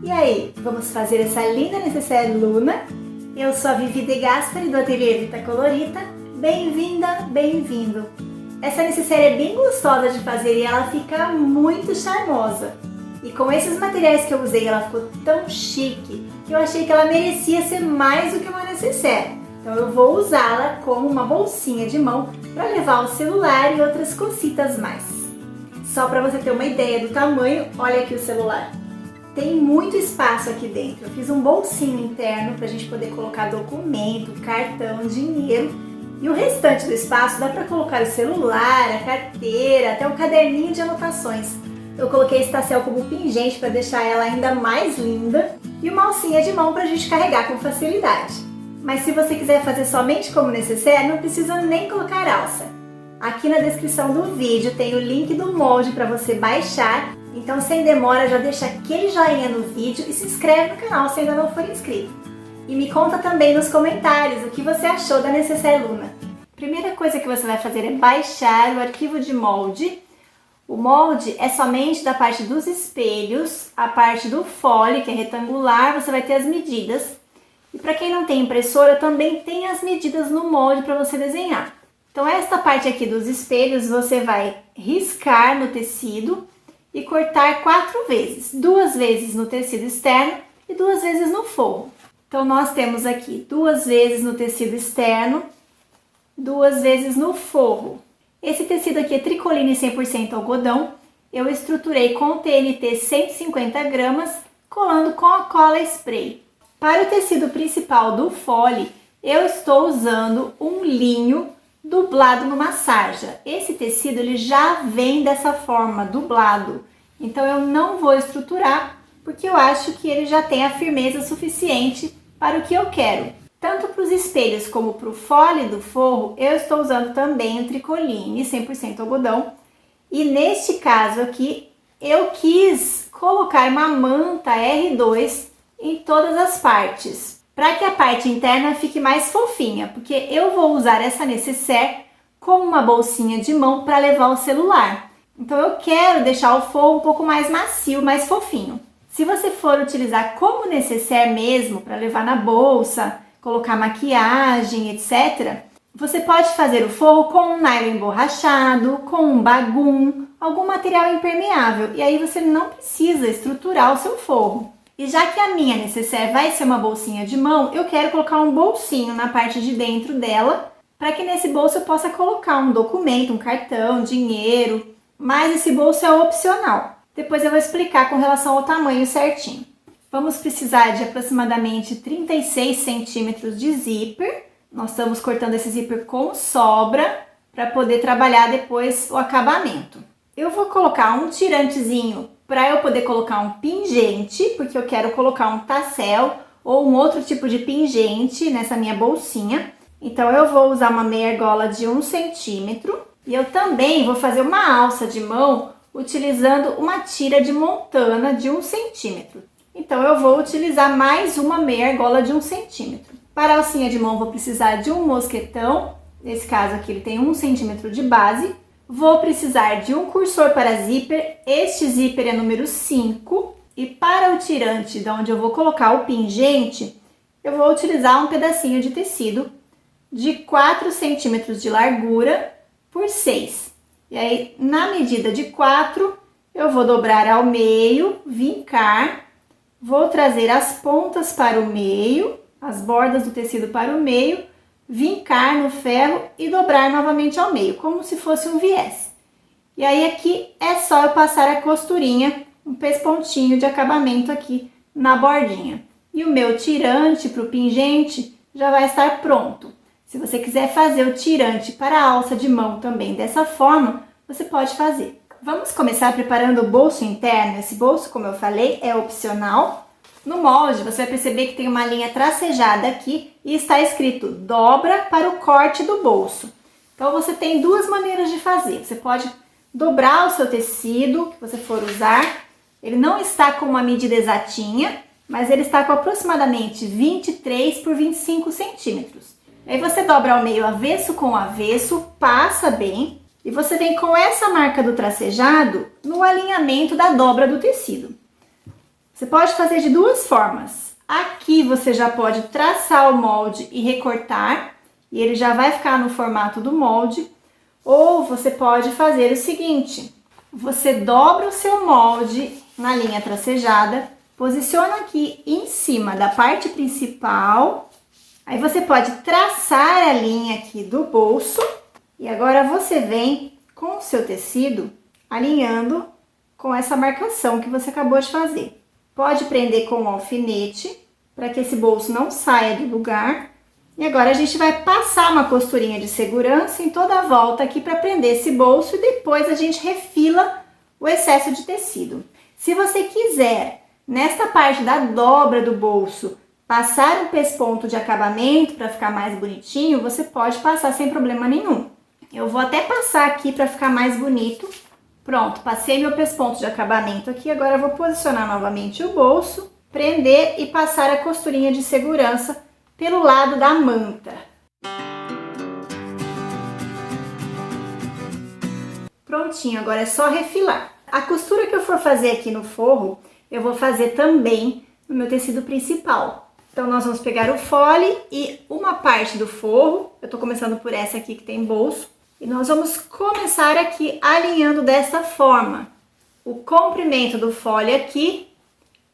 E aí, vamos fazer essa linda necessaire Luna? Eu sou a Vivi De Gasperi do Ateliê Vita Colorita. Bem-vinda, bem-vindo! Essa necessaire é bem gostosa de fazer e ela fica muito charmosa. E com esses materiais que eu usei, ela ficou tão chique que eu achei que ela merecia ser mais do que uma necessaire. Então eu vou usá-la como uma bolsinha de mão para levar o celular e outras cositas mais. Só para você ter uma ideia do tamanho, olha aqui o celular. Tem muito espaço aqui dentro. Eu fiz um bolsinho interno para a gente poder colocar documento, cartão, dinheiro. E o restante do espaço dá para colocar o celular, a carteira, até um caderninho de anotações. Eu coloquei esse tassel como pingente para deixar ela ainda mais linda. E uma alcinha de mão para a gente carregar com facilidade. Mas se você quiser fazer somente como necessaire, não precisa nem colocar alça. Aqui na descrição do vídeo tem o link do molde para você baixar. Então, sem demora, já deixa aquele joinha no vídeo e se inscreve no canal se ainda não for inscrito. E me conta também nos comentários o que você achou da necessaire Luna. Primeira coisa que você vai fazer é baixar o arquivo de molde. O molde é somente da parte dos espelhos, a parte do fole, que é retangular, você vai ter as medidas. E para quem não tem impressora, também tem as medidas no molde para você desenhar. Então, esta parte aqui dos espelhos, você vai riscar no tecido e cortar 4 vezes, 2 vezes no tecido externo e 2 vezes no forro. Então, nós temos aqui 2 vezes no tecido externo, 2 vezes no forro. Esse tecido aqui é tricoline 100% algodão. Eu estruturei com TNT 150 gramas, colando com a cola spray. Para o tecido principal do fole, eu estou usando um linho dublado numa sarja. Esse tecido ele já vem dessa forma, dublado. Então eu não vou estruturar, porque eu acho que ele já tem a firmeza suficiente para o que eu quero. Tanto para os espelhos como para o fole do forro, eu estou usando também o tricoline 100% algodão. E neste caso aqui, eu quis colocar uma manta R2 em todas as partes, para que a parte interna fique mais fofinha, porque eu vou usar essa necessaire como uma bolsinha de mão para levar o celular. Então eu quero deixar o forro um pouco mais macio, mais fofinho. Se você for utilizar como necessaire mesmo, para levar na bolsa, colocar maquiagem, etc., você pode fazer o forro com um nylon emborrachado, com um bagum, algum material impermeável, e aí você não precisa estruturar o seu forro. E já que a minha necessaire vai ser uma bolsinha de mão, eu quero colocar um bolsinho na parte de dentro dela, para que nesse bolso eu possa colocar um documento, um cartão, dinheiro, mas esse bolso é opcional. Depois eu vou explicar com relação ao tamanho certinho. Vamos precisar de aproximadamente 36 centímetros de zíper. Nós estamos cortando esse zíper com sobra, para poder trabalhar depois o acabamento. Eu vou colocar um tirantezinho para eu poder colocar um pingente, porque eu quero colocar um tassel ou um outro tipo de pingente nessa minha bolsinha. Então eu vou usar uma meia argola de 1 centímetro e eu também vou fazer uma alça de mão utilizando uma tira de montana de 1 centímetro. Então eu vou utilizar mais uma meia argola de 1 centímetro. Para a alcinha de mão vou precisar de um mosquetão, nesse caso aqui ele tem 1 centímetro de base. Vou precisar de um cursor para zíper, este zíper é número 5. E para o tirante, de onde eu vou colocar o pingente, eu vou utilizar um pedacinho de tecido de 4 centímetros de largura por 6. E aí, na medida de 4, eu vou dobrar ao meio, vincar, vou trazer as pontas para o meio, as bordas do tecido para o meio, vincar no ferro e dobrar novamente ao meio, como se fosse um viés. E aí aqui é só eu passar a costurinha, um pespontinho de acabamento aqui na bordinha. E o meu tirante para o pingente já vai estar pronto. Se você quiser fazer o tirante para a alça de mão também dessa forma, você pode fazer. Vamos começar preparando o bolso interno. Esse bolso, como eu falei, é opcional. No molde, você vai perceber que tem uma linha tracejada aqui e está escrito dobra para o corte do bolso. Então, você tem 2 maneiras de fazer. Você pode dobrar o seu tecido que você for usar. Ele não está com uma medida exatinha, mas ele está com aproximadamente 23 por 25 centímetros. Aí você dobra ao meio avesso com avesso, passa bem e você vem com essa marca do tracejado no alinhamento da dobra do tecido. Você pode fazer de duas formas. Aqui você já pode traçar o molde e recortar, e ele já vai ficar no formato do molde. Ou você pode fazer o seguinte: você dobra o seu molde na linha tracejada, posiciona aqui em cima da parte principal, aí você pode traçar a linha aqui do bolso, e agora você vem com o seu tecido alinhando com essa marcação que você acabou de fazer. Pode prender com um alfinete para que esse bolso não saia do lugar. E agora a gente vai passar uma costurinha de segurança em toda a volta aqui para prender esse bolso e depois a gente refila o excesso de tecido. Se você quiser, nesta parte da dobra do bolso, passar um pesponto de acabamento para ficar mais bonitinho, você pode passar sem problema nenhum. Eu vou até passar aqui para ficar mais bonito. Pronto, passei meu pesponto de acabamento aqui, agora eu vou posicionar novamente o bolso, prender e passar a costurinha de segurança pelo lado da manta. Prontinho, agora é só refilar. A costura que eu for fazer aqui no forro, eu vou fazer também no meu tecido principal. Então, nós vamos pegar o fole e uma parte do forro, eu tô começando por essa aqui que tem bolso, e nós vamos começar aqui alinhando dessa forma. O comprimento do fole aqui,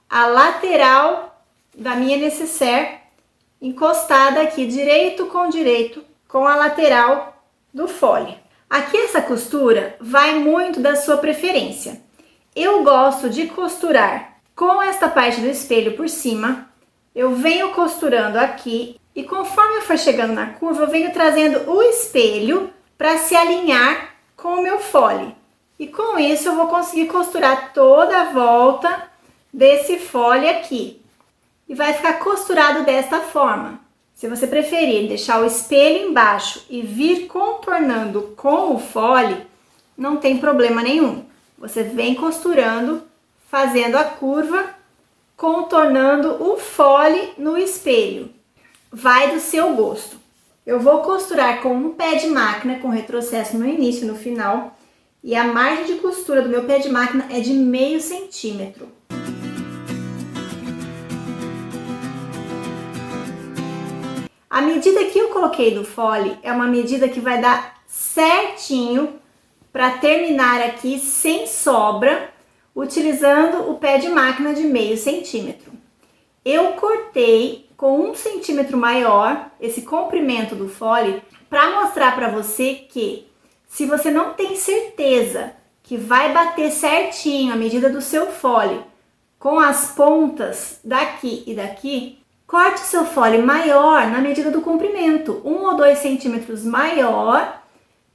a lateral da minha nécessaire, encostada aqui direito com a lateral do fole. Aqui essa costura vai muito da sua preferência. Eu gosto de costurar com esta parte do espelho por cima. Eu venho costurando aqui e conforme eu for chegando na curva, eu venho trazendo o espelho para se alinhar com o meu fole. E com isso eu vou conseguir costurar toda a volta desse fole aqui. E vai ficar costurado desta forma. Se você preferir deixar o espelho embaixo e vir contornando com o fole, não tem problema nenhum. Você vem costurando, fazendo a curva, contornando o fole no espelho. Vai do seu gosto. Eu vou costurar com um pé de máquina, com retrocesso no início e no final. E a margem de costura do meu pé de máquina é de meio centímetro. A medida que eu coloquei do fole é uma medida que vai dar certinho para terminar aqui sem sobra, utilizando o pé de máquina de meio centímetro. Eu cortei com 1 centímetro maior esse comprimento do fole para mostrar para você que se você não tem certeza que vai bater certinho a medida do seu fole com as pontas daqui e daqui, corte o seu fole maior na medida do comprimento, 1 ou 2 centímetros maior,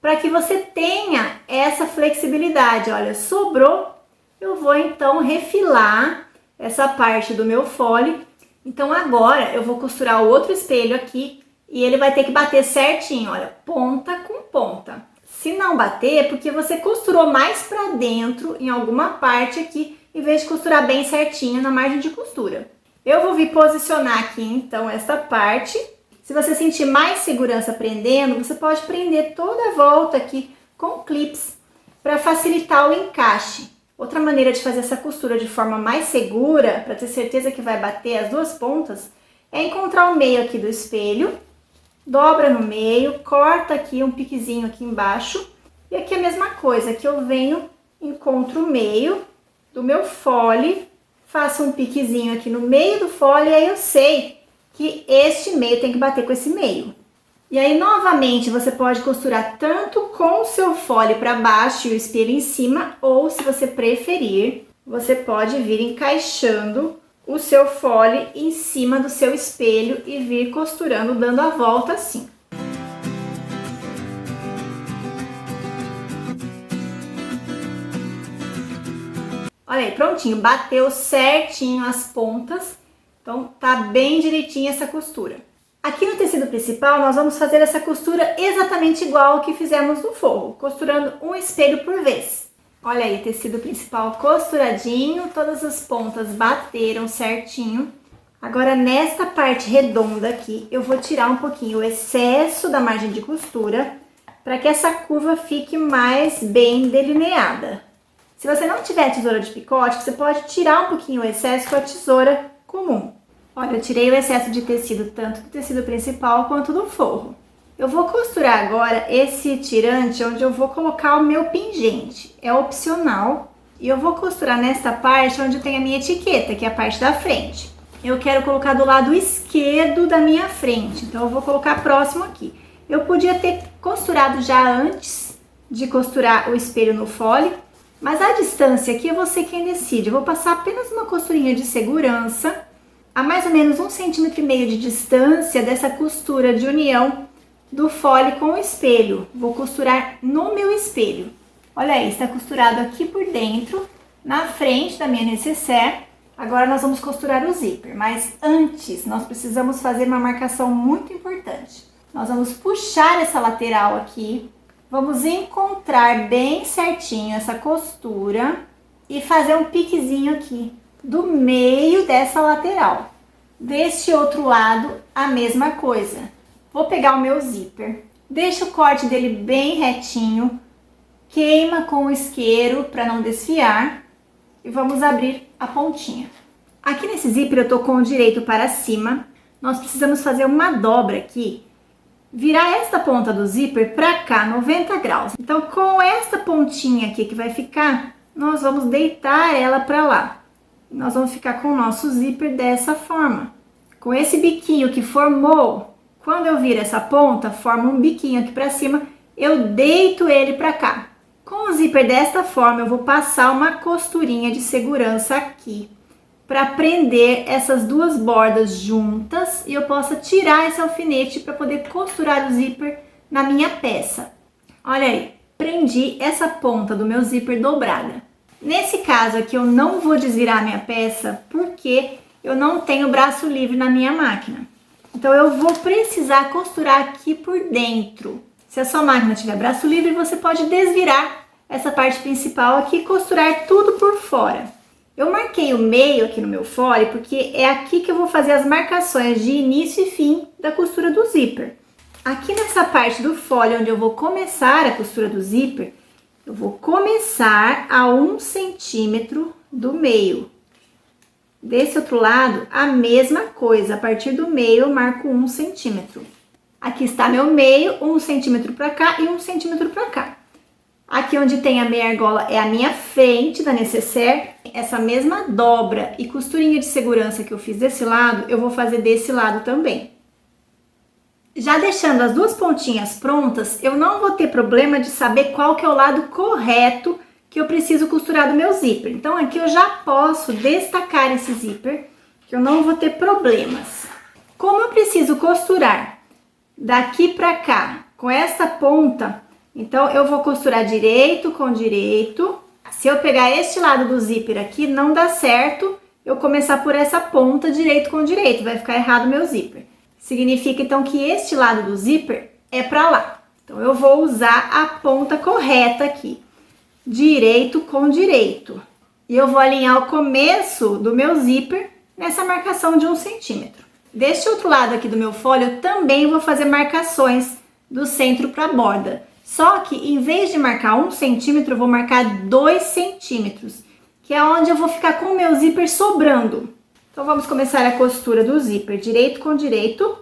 para que você tenha essa flexibilidade. Olha, sobrou, eu vou então refilar essa parte do meu fole. Então agora eu vou costurar o outro espelho aqui e ele vai ter que bater certinho, olha, ponta com ponta. Se não bater é porque você costurou mais para dentro em alguma parte aqui, em vez de costurar bem certinho na margem de costura. Eu vou vir posicionar aqui então esta parte. Se você sentir mais segurança prendendo, você pode prender toda a volta aqui com clips para facilitar o encaixe. Outra maneira de fazer essa costura de forma mais segura, para ter certeza que vai bater as duas pontas, é encontrar o meio aqui do espelho, dobra no meio, corta aqui um piquezinho aqui embaixo, e aqui a mesma coisa, que eu venho, encontro o meio do meu fole, faço um piquezinho aqui no meio do fole, e aí eu sei que este meio tem que bater com esse meio. E aí, novamente, você pode costurar tanto com o seu fole para baixo e o espelho em cima, ou se você preferir, você pode vir encaixando o seu fole em cima do seu espelho e vir costurando, dando a volta assim. Olha aí, prontinho, bateu certinho as pontas, então tá bem direitinho essa costura. Aqui no tecido principal, nós vamos fazer essa costura exatamente igual ao que fizemos no forro, costurando um espelho por vez. Olha aí, tecido principal costuradinho, todas as pontas bateram certinho. Agora, nesta parte redonda aqui, eu vou tirar um pouquinho o excesso da margem de costura, para que essa curva fique mais bem delineada. Se você não tiver tesoura de picote, você pode tirar um pouquinho o excesso com a tesoura comum. Olha, eu tirei o excesso de tecido, tanto do tecido principal quanto do forro. Eu vou costurar agora esse tirante onde eu vou colocar o meu pingente. É opcional. E eu vou costurar nesta parte onde tem a minha etiqueta, que é a parte da frente. Eu quero colocar do lado esquerdo da minha frente, então eu vou colocar próximo aqui. Eu podia ter costurado já antes de costurar o espelho no fole, mas a distância aqui é você quem decide. Eu vou passar apenas uma costurinha de segurança, a mais ou menos 1,5 cm de distância dessa costura de união do fole com o espelho. Vou costurar no meu espelho. Olha aí, está costurado aqui por dentro, na frente da minha nécessaire. Agora nós vamos costurar o zíper, mas antes nós precisamos fazer uma marcação muito importante. Nós vamos puxar essa lateral aqui, vamos encontrar bem certinho essa costura e fazer um piquezinho aqui do meio dessa lateral. Deste outro lado, a mesma coisa. Vou pegar o meu zíper, deixo o corte dele bem retinho, queima com o isqueiro para não desfiar e vamos abrir a pontinha. Aqui nesse zíper eu tô com o direito para cima, nós precisamos fazer uma dobra aqui, virar esta ponta do zíper para cá, 90 graus. Então com esta pontinha aqui que vai ficar, nós vamos deitar ela para lá. Nós vamos ficar com o nosso zíper dessa forma. Com esse biquinho que formou, quando eu viro essa ponta, forma um biquinho aqui para cima, eu deito ele para cá. Com o zíper desta forma, eu vou passar uma costurinha de segurança aqui, para prender essas duas bordas juntas e eu possa tirar esse alfinete para poder costurar o zíper na minha peça. Olha aí, prendi essa ponta do meu zíper dobrada. Nesse caso aqui, eu não vou desvirar a minha peça, porque eu não tenho braço livre na minha máquina. Então, eu vou precisar costurar aqui por dentro. Se a sua máquina tiver braço livre, você pode desvirar essa parte principal aqui e costurar tudo por fora. Eu marquei o meio aqui no meu fole porque é aqui que eu vou fazer as marcações de início e fim da costura do zíper. Aqui nessa parte do fole onde eu vou começar a costura do zíper, eu vou começar a 1 centímetro do meio. Desse outro lado, a mesma coisa, a partir do meio eu marco 1 centímetro. Aqui está meu meio, 1 centímetro para cá e 1 centímetro para cá. Aqui onde tem a meia argola é a minha frente da nécessaire. Essa mesma dobra e costurinha de segurança que eu fiz desse lado, eu vou fazer desse lado também. Já deixando as duas pontinhas prontas, eu não vou ter problema de saber qual que é o lado correto que eu preciso costurar do meu zíper. Então aqui eu já posso destacar esse zíper, que eu não vou ter problemas. Como eu preciso costurar daqui pra cá com essa ponta, então eu vou costurar direito com direito. Se eu pegar este lado do zíper aqui, não dá certo eu começar por essa ponta direito com direito, vai ficar errado o meu zíper. Significa então que este lado do zíper é pra lá. Então eu vou usar a ponta correta aqui, direito com direito. E eu vou alinhar o começo do meu zíper nessa marcação de 1 centímetro. Deste outro lado aqui do meu fole, eu também vou fazer marcações do centro para a borda. Só que em vez de marcar 1 centímetro, eu vou marcar 2 centímetros, que é onde eu vou ficar com o meu zíper sobrando. Então vamos começar a costura do zíper direito com direito,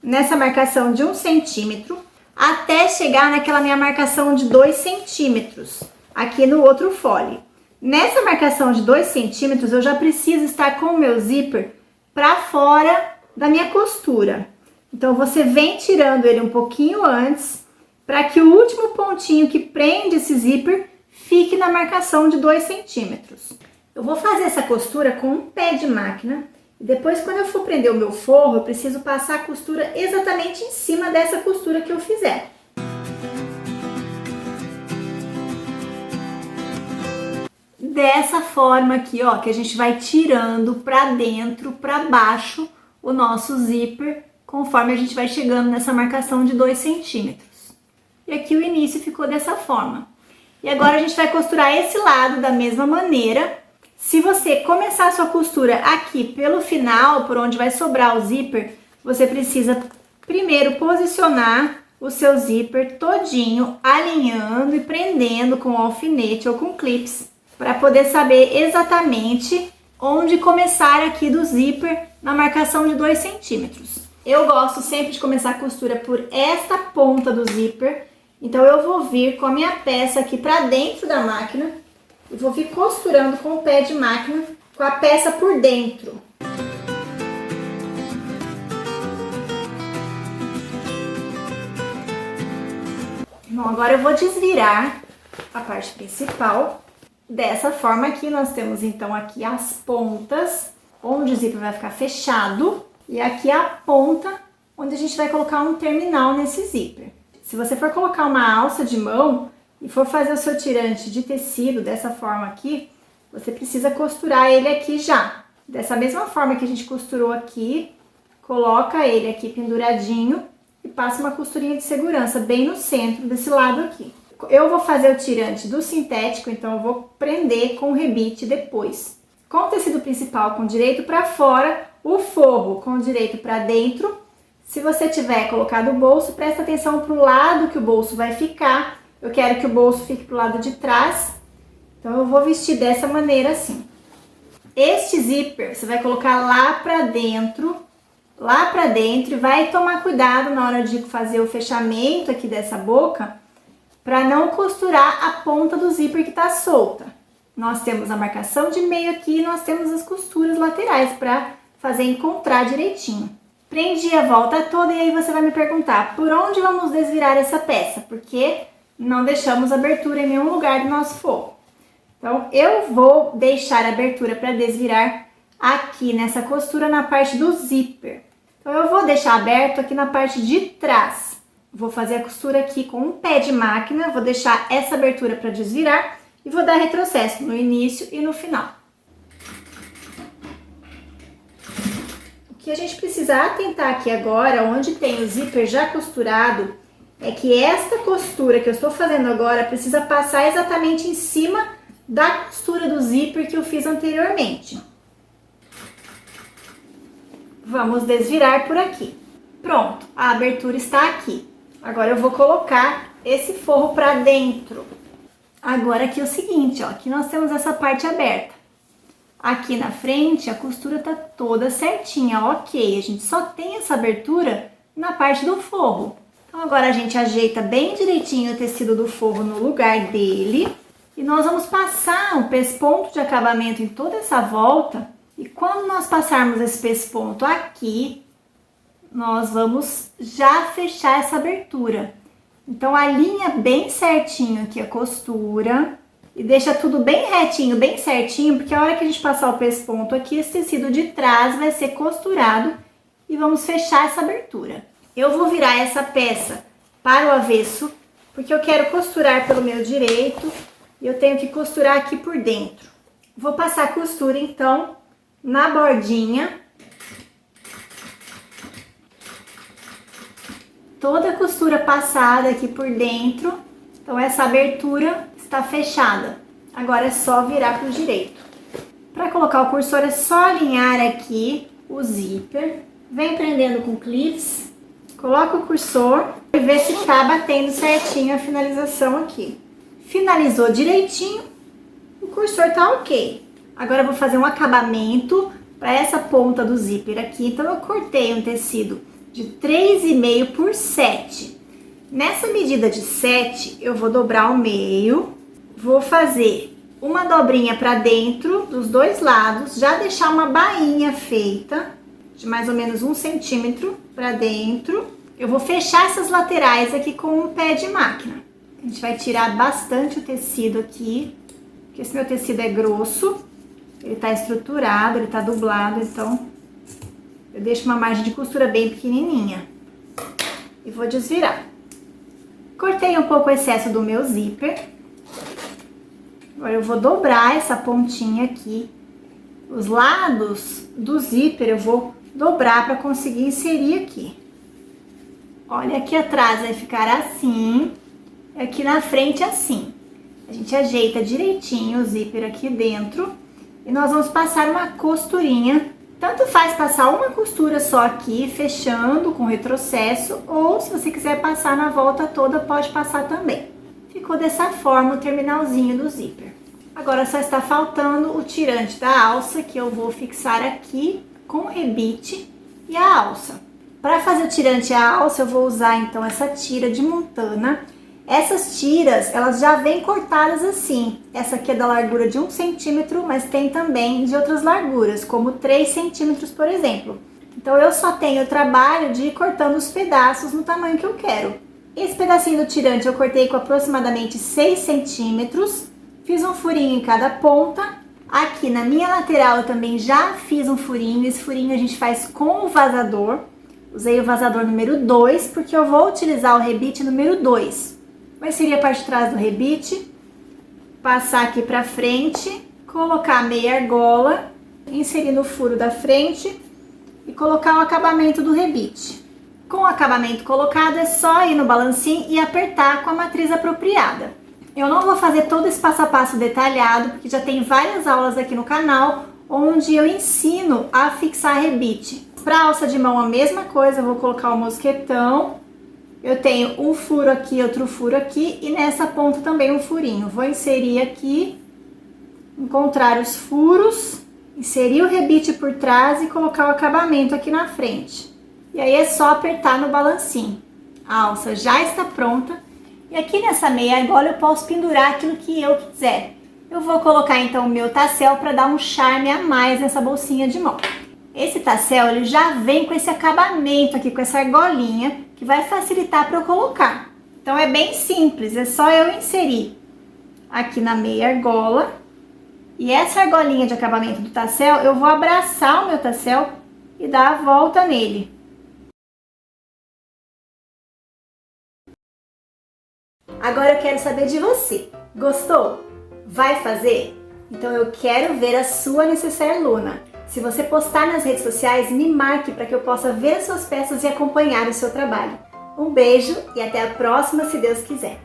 nessa marcação de 1 centímetro, até chegar naquela minha marcação de 2 centímetros, aqui no outro fole. Nessa marcação de 2 centímetros, eu já preciso estar com o meu zíper para fora da minha costura. Então, você vem tirando ele um pouquinho antes, para que o último pontinho que prende esse zíper fique na marcação de 2 centímetros. Eu vou fazer essa costura com um pé de máquina. E depois, quando eu for prender o meu forro, eu preciso passar a costura exatamente em cima dessa costura que eu fizer. Dessa forma aqui, ó, que a gente vai tirando pra dentro, pra baixo, o nosso zíper, conforme a gente vai chegando nessa marcação de 2 centímetros. E aqui o início ficou dessa forma. E agora a gente vai costurar esse lado da mesma maneira. Se você começar a sua costura aqui pelo final, por onde vai sobrar o zíper, você precisa primeiro posicionar o seu zíper todinho, alinhando e prendendo com alfinete ou com clips, para poder saber exatamente onde começar aqui do zíper na marcação de 2 centímetros. Eu gosto sempre de começar a costura por esta ponta do zíper, então eu vou vir com a minha peça aqui para dentro da máquina e vou vir costurando com o pé de máquina com a peça por dentro. Bom, agora eu vou desvirar a parte principal. Dessa forma aqui, nós temos então aqui as pontas, onde o zíper vai ficar fechado, e aqui a ponta, onde a gente vai colocar um terminal nesse zíper. Se você for colocar uma alça de mão e for fazer o seu tirante de tecido dessa forma aqui, você precisa costurar ele aqui já. Dessa mesma forma que a gente costurou aqui, coloca ele aqui penduradinho e passa uma costurinha de segurança bem no centro desse lado aqui. Eu vou fazer o tirante do sintético, então eu vou prender com o rebite depois. Com o tecido principal com direito para fora, o forro com direito para dentro. Se você tiver colocado o bolso, presta atenção para o lado que o bolso vai ficar. Eu quero que o bolso fique para o lado de trás, então eu vou vestir dessa maneira assim. Este zíper você vai colocar lá para dentro, e vai tomar cuidado na hora de fazer o fechamento aqui dessa boca, para não costurar a ponta do zíper que está solta. Nós temos a marcação de meio aqui e nós temos as costuras laterais para fazer encontrar direitinho. Prendi a volta toda e aí você vai me perguntar, por onde vamos desvirar essa peça? Porque não deixamos abertura em nenhum lugar do nosso forro. Então, eu vou deixar a abertura para desvirar aqui nessa costura na parte do zíper. Então, eu vou deixar aberto aqui na parte de trás. Vou fazer a costura aqui com um pé de máquina, vou deixar essa abertura para desvirar e vou dar retrocesso no início e no final. O que a gente precisa atentar aqui agora, onde tem o zíper já costurado, é que esta costura que eu estou fazendo agora precisa passar exatamente em cima da costura do zíper que eu fiz anteriormente. Vamos desvirar por aqui. Pronto, a abertura está aqui. Agora eu vou colocar esse forro para dentro. Agora aqui é o seguinte, ó, aqui nós temos essa parte aberta. Aqui na frente a costura tá toda certinha, ok. A gente só tem essa abertura na parte do forro. Então agora a gente ajeita bem direitinho o tecido do forro no lugar dele. E nós vamos passar um pesponto de acabamento em toda essa volta. E quando nós passarmos esse pesponto aqui, nós vamos já fechar essa abertura. Então alinha bem certinho aqui a costura e deixa tudo bem retinho, bem certinho, porque a hora que a gente passar o pesponto aqui, esse tecido de trás vai ser costurado e vamos fechar essa abertura. Eu vou virar essa peça para o avesso, porque eu quero costurar pelo meu direito e eu tenho que costurar aqui por dentro. Vou passar a costura então na bordinha. Toda a costura passada aqui por dentro. Então essa abertura está fechada. Agora é só virar para o direito. Para colocar o cursor é só alinhar aqui o zíper. Vem prendendo com clips. Coloca o cursor e vê se está batendo certinho a finalização aqui. Finalizou direitinho, o cursor tá ok. Agora eu vou fazer um acabamento para essa ponta do zíper aqui. Então eu cortei um tecido de 3,5 por 7. Nessa medida de 7, eu vou dobrar ao meio, vou fazer uma dobrinha para dentro dos dois lados, já deixar uma bainha feita de mais ou menos 1 centímetro para dentro. Eu vou fechar essas laterais aqui com um pé de máquina. A gente vai tirar bastante o tecido aqui, porque esse meu tecido é grosso, ele tá estruturado, ele tá dublado, então eu deixo uma margem de costura bem pequenininha. E vou desvirar. Cortei um pouco o excesso do meu zíper. Agora eu vou dobrar essa pontinha aqui. Os lados do zíper eu vou dobrar para conseguir inserir aqui. Olha, aqui atrás vai ficar assim, aqui na frente assim. A gente ajeita direitinho o zíper aqui dentro e nós vamos passar uma costurinha Tanto faz passar uma costura só aqui, fechando com retrocesso, ou se você quiser passar na volta toda, pode passar também. Ficou dessa forma o terminalzinho do zíper. Agora só está faltando o tirante da alça, que eu vou fixar aqui com o rebite e a alça. Para fazer o tirante e a alça, eu vou usar então essa tira de montana. Essas tiras, elas já vêm cortadas assim. Essa aqui é da largura de 1 centímetro, mas tem também de outras larguras, como 3 centímetros, por exemplo. Então eu só tenho o trabalho de ir cortando os pedaços no tamanho que eu quero. Esse pedacinho do tirante eu cortei com aproximadamente 6 centímetros. Fiz um furinho em cada ponta. Aqui na minha lateral eu também já fiz um furinho. Esse furinho a gente faz com o vazador. Usei o vazador número 2, porque eu vou utilizar o rebite número 2. Vai inserir a parte de trás do rebite, passar aqui pra frente, colocar a meia argola, inserir no furo da frente e colocar o acabamento do rebite. Com o acabamento colocado, é só ir no balancinho e apertar com a matriz apropriada. Eu não vou fazer todo esse passo a passo detalhado, porque já tem várias aulas aqui no canal, onde eu ensino a fixar rebite. Para alça de mão, a mesma coisa, eu vou colocar o mosquetão. Eu tenho um furo aqui, outro furo aqui, e nessa ponta também um furinho. Vou inserir aqui, encontrar os furos, inserir o rebite por trás e colocar o acabamento aqui na frente. E aí é só apertar no balancinho. A alça já está pronta. E aqui nessa meia argola eu posso pendurar aquilo que eu quiser. Eu vou colocar então o meu tassel para dar um charme a mais nessa bolsinha de mão. Esse tassel ele já vem com esse acabamento aqui, com essa argolinha, que vai facilitar para eu colocar. Então é bem simples, é só eu inserir aqui na meia argola. E essa argolinha de acabamento do tassel, eu vou abraçar o meu tassel e dar a volta nele. Agora eu quero saber de você. Gostou? Vai fazer? Então eu quero ver a sua necessaire Luna. Se você postar nas redes sociais, me marque para que eu possa ver as suas peças e acompanhar o seu trabalho. Um beijo e até a próxima, se Deus quiser!